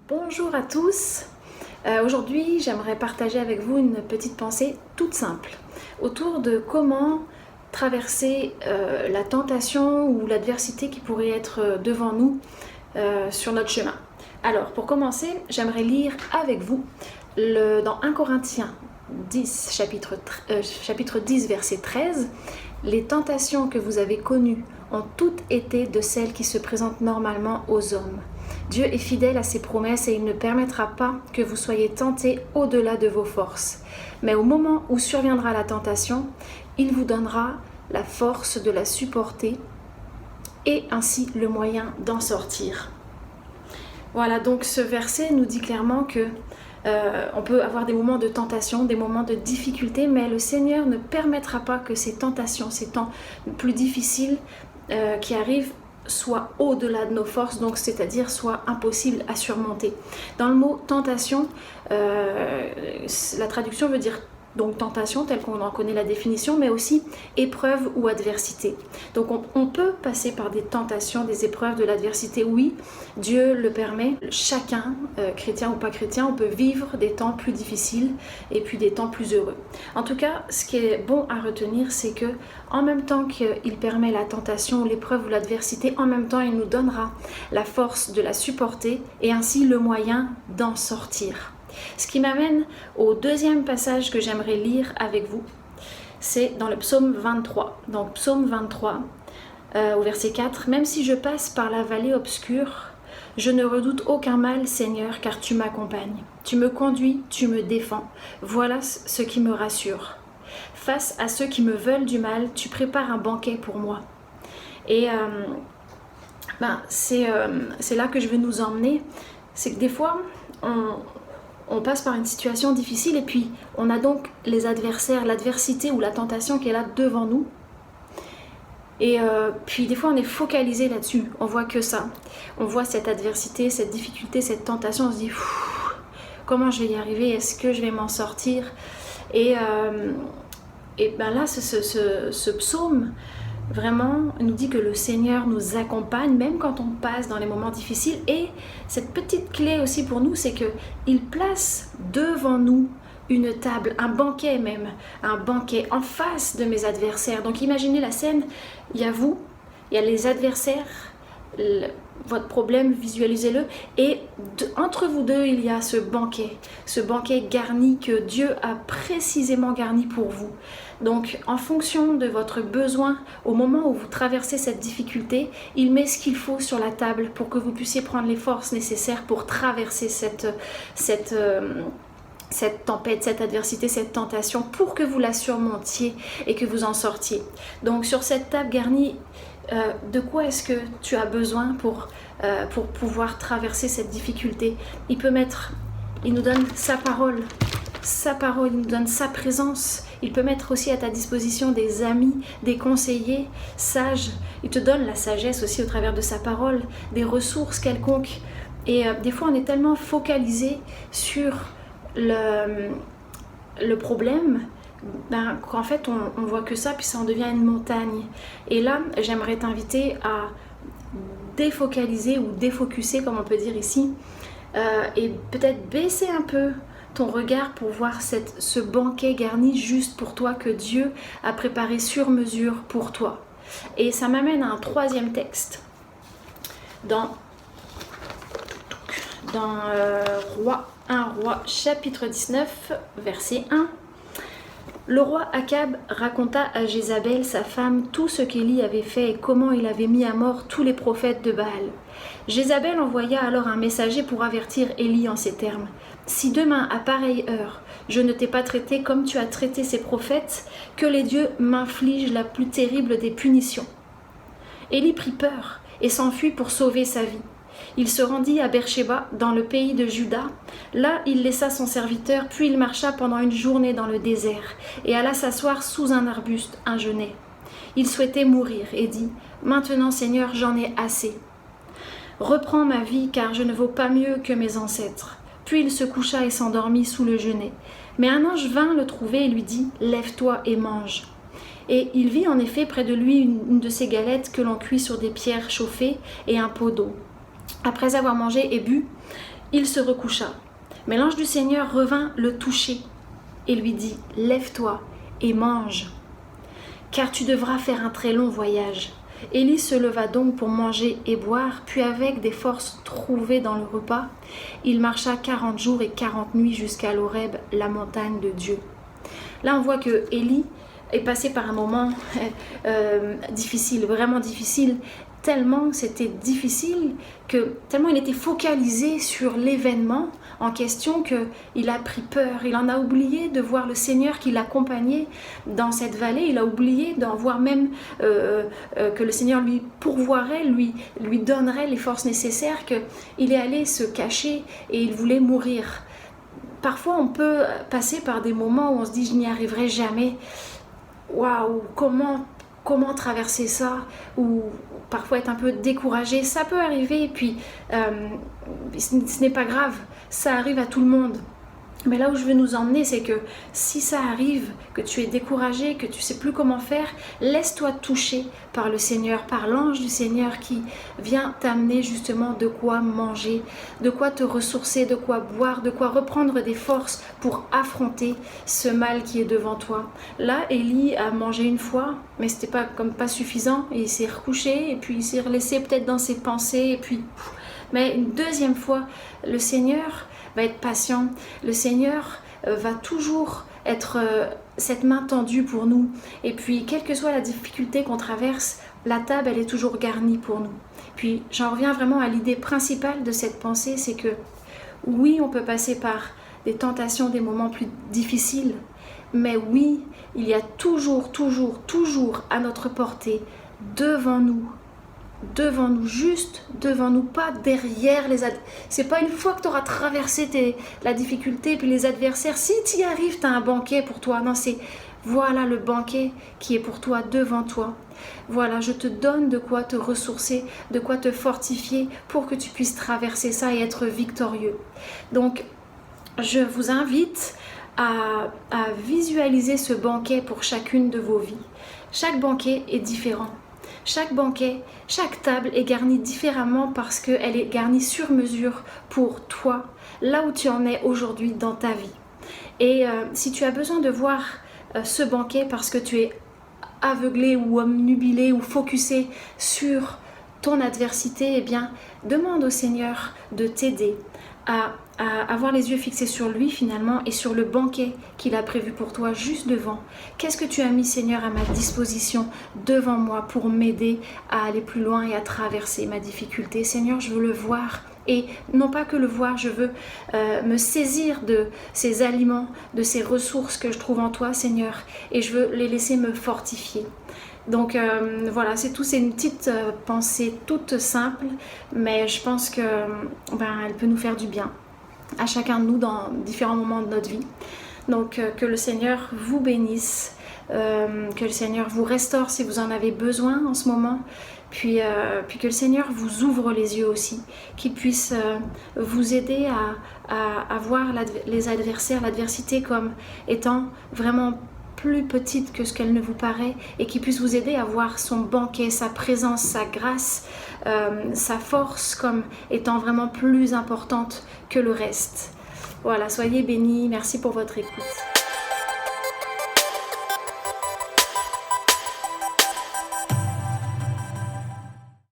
Bonjour à tous. Aujourd'hui, j'aimerais partager avec vous une petite pensée toute simple autour de comment traverser la tentation ou l'adversité qui pourrait être devant nous sur notre chemin. Alors, pour commencer, j'aimerais lire avec vous dans 1 Corinthiens 10, chapitre 10, verset 13. Les tentations que vous avez connues ont toutes été de celles qui se présentent normalement aux hommes. Dieu est fidèle à ses promesses et il ne permettra pas que vous soyez tentés au-delà de vos forces. Mais au moment où surviendra la tentation, il vous donnera la force de la supporter et ainsi le moyen d'en sortir. Voilà, donc ce verset nous dit clairement que on peut avoir des moments de tentation, des moments de difficulté, mais le Seigneur ne permettra pas que ces tentations, ces temps plus difficiles qui arrivent, soit au-delà de nos forces, donc c'est-à-dire soit impossible à surmonter. Dans le mot tentation, la traduction veut dire donc tentation telle qu'on en connaît la définition, mais aussi épreuve ou adversité. Donc on peut passer par des tentations, des épreuves, de l'adversité, oui, Dieu le permet. Chacun, chrétien ou pas chrétien, on peut vivre des temps plus difficiles et puis des temps plus heureux. En tout cas, ce qui est bon à retenir, c'est que en même temps qu'il permet la tentation, l'épreuve ou l'adversité, en même temps il nous donnera la force de la supporter et ainsi le moyen d'en sortir. Ce qui m'amène au deuxième passage que j'aimerais lire avec vous, c'est dans le psaume 23. Donc psaume 23, au verset 4, « Même si je passe par la vallée obscure, je ne redoute aucun mal, Seigneur, car tu m'accompagnes. Tu me conduis, tu me défends. Voilà ce qui me rassure. Face à ceux qui me veulent du mal, tu prépares un banquet pour moi. » Et c'est là que je veux nous emmener. C'est que des fois, on passe par une situation difficile et puis on a donc les adversaires, l'adversité ou la tentation qui est là devant nous. Et puis des fois on est focalisé là-dessus, on voit que ça. On voit cette adversité, cette difficulté, cette tentation, on se dit comment je vais y arriver, est-ce que je vais m'en sortir? Et là ce psaume vraiment nous dit que le Seigneur nous accompagne même quand on passe dans les moments difficiles. Et cette petite clé aussi pour nous, c'est qu'il place devant nous une table, un banquet même, un banquet en face de mes adversaires. Donc imaginez la scène, il y a vous, il y a les adversaires, votre problème, visualisez-le, et entre vous deux, il y a ce banquet garni que Dieu a précisément garni pour vous. Donc, en fonction de votre besoin, au moment où vous traversez cette difficulté, il met ce qu'il faut sur la table pour que vous puissiez prendre les forces nécessaires pour traverser cette tempête, cette adversité, cette tentation, pour que vous la surmontiez et que vous en sortiez. Donc, sur cette table garnie, de quoi est-ce que tu as besoin pour pouvoir traverser cette difficulté? Il nous donne sa parole, il nous donne sa présence. Il peut mettre aussi à ta disposition des amis, des conseillers sages. Il te donne la sagesse aussi au travers de sa parole, des ressources quelconques. Et des fois, on est tellement focalisé sur le problème qu'en fait, on voit que ça, puis ça en devient une montagne. Et là, j'aimerais t'inviter à défocaliser ou défocuser, comme on peut dire ici, et peut-être baisser un peu ton regard pour voir ce banquet garni juste pour toi que Dieu a préparé sur mesure pour toi. Et ça m'amène à un troisième texte dans 1 Roi chapitre 19 verset 1. Le roi Akab raconta à Jézabel, sa femme, tout ce qu'Élie avait fait et comment il avait mis à mort tous les prophètes de Baal. Jézabel envoya alors un messager pour avertir Élie en ces termes. « Si demain, à pareille heure, je ne t'ai pas traité comme tu as traité ces prophètes, que les dieux m'infligent la plus terrible des punitions. » Élie prit peur et s'enfuit pour sauver sa vie. Il se rendit à Beersheba, dans le pays de Juda. Là, il laissa son serviteur, puis il marcha pendant une journée dans le désert et alla s'asseoir sous un arbuste, un genêt. Il souhaitait mourir et dit « Maintenant, Seigneur, j'en ai assez. Reprends ma vie, car je ne vaux pas mieux que mes ancêtres. » Puis il se coucha et s'endormit sous le genêt. Mais un ange vint le trouver et lui dit « Lève-toi et mange. » Et il vit en effet près de lui une de ces galettes que l'on cuit sur des pierres chauffées et un pot d'eau. Après avoir mangé et bu, Il se recoucha. Mais l'ange du Seigneur revint le toucher et lui dit, « Lève-toi et mange, car tu devras faire un très long voyage. » Élie se leva donc pour manger et boire, puis avec des forces trouvées dans le repas, il marcha 40 jours et 40 nuits jusqu'à l'Horeb, la montagne de Dieu. Là, on voit que Élie est passé par un moment difficile, vraiment difficile, tellement c'était difficile, tellement il était focalisé sur l'événement en question qu'il a pris peur. Il en a oublié de voir le Seigneur qui l'accompagnait dans cette vallée. Il a oublié d'en voir même que le Seigneur lui pourvoirait, lui donnerait les forces nécessaires, qu'il est allé se cacher et il voulait mourir. Parfois, on peut passer par des moments où on se dit « je n'y arriverai jamais ». Waouh, comment traverser ça, ou parfois être un peu découragé, ça peut arriver, et puis ce n'est pas grave, ça arrive à tout le monde. Mais là où je veux nous emmener, c'est que si ça arrive, que tu es découragé, que tu ne sais plus comment faire, laisse-toi toucher par le Seigneur, par l'ange du Seigneur qui vient t'amener justement de quoi manger, de quoi te ressourcer, de quoi boire, de quoi reprendre des forces pour affronter ce mal qui est devant toi. Là, Élie a mangé une fois, mais c'était pas suffisant, et il s'est recouché, et puis il s'est laissé peut-être dans ses pensées, et puis... Mais une deuxième fois, le Seigneur va être patient. Le Seigneur va toujours être cette main tendue pour nous. Et puis, quelle que soit la difficulté qu'on traverse, la table, elle est toujours garnie pour nous. Puis, j'en reviens vraiment à l'idée principale de cette pensée, c'est que oui, on peut passer par des tentations, des moments plus difficiles, mais oui, il y a toujours à notre portée, devant nous, juste devant nous, pas derrière les adversaires. C'est pas une fois que tu auras traversé la difficulté puis les adversaires, si tu y arrives, tu as un banquet pour toi. Non, c'est voilà le banquet qui est pour toi, devant toi. Voilà, je te donne de quoi te ressourcer, de quoi te fortifier pour que tu puisses traverser ça et être victorieux. Donc, je vous invite à visualiser ce banquet pour chacune de vos vies. Chaque banquet est différent. Chaque banquet, chaque table est garnie différemment parce qu'elle est garnie sur mesure pour toi, là où tu en es aujourd'hui dans ta vie. Et si tu as besoin de voir ce banquet parce que tu es aveuglé ou omnubilé ou focusé sur ton adversité, eh bien, demande au Seigneur de t'aider à avoir les yeux fixés sur lui finalement et sur le banquet qu'il a prévu pour toi juste devant. Qu'est-ce que tu as mis, Seigneur, à ma disposition devant moi pour m'aider à aller plus loin et à traverser ma difficulté? Seigneur, je veux le voir. Et non pas que le voir, je veux me saisir de ces aliments, de ces ressources que je trouve en toi, Seigneur, et je veux les laisser me fortifier. Donc voilà, c'est tout, c'est une petite pensée toute simple, mais je pense que elle peut nous faire du bien à chacun de nous dans différents moments de notre vie. Donc que le Seigneur vous bénisse, que le Seigneur vous restaure si vous en avez besoin en ce moment, puis que le Seigneur vous ouvre les yeux aussi, qu'il puisse vous aider à voir les adversaires, l'adversité comme étant vraiment plus petite que ce qu'elle ne vous paraît, et qui puisse vous aider à voir son banquet, sa présence, sa grâce, sa force comme étant vraiment plus importante que le reste. Voilà, soyez bénis, merci pour votre écoute.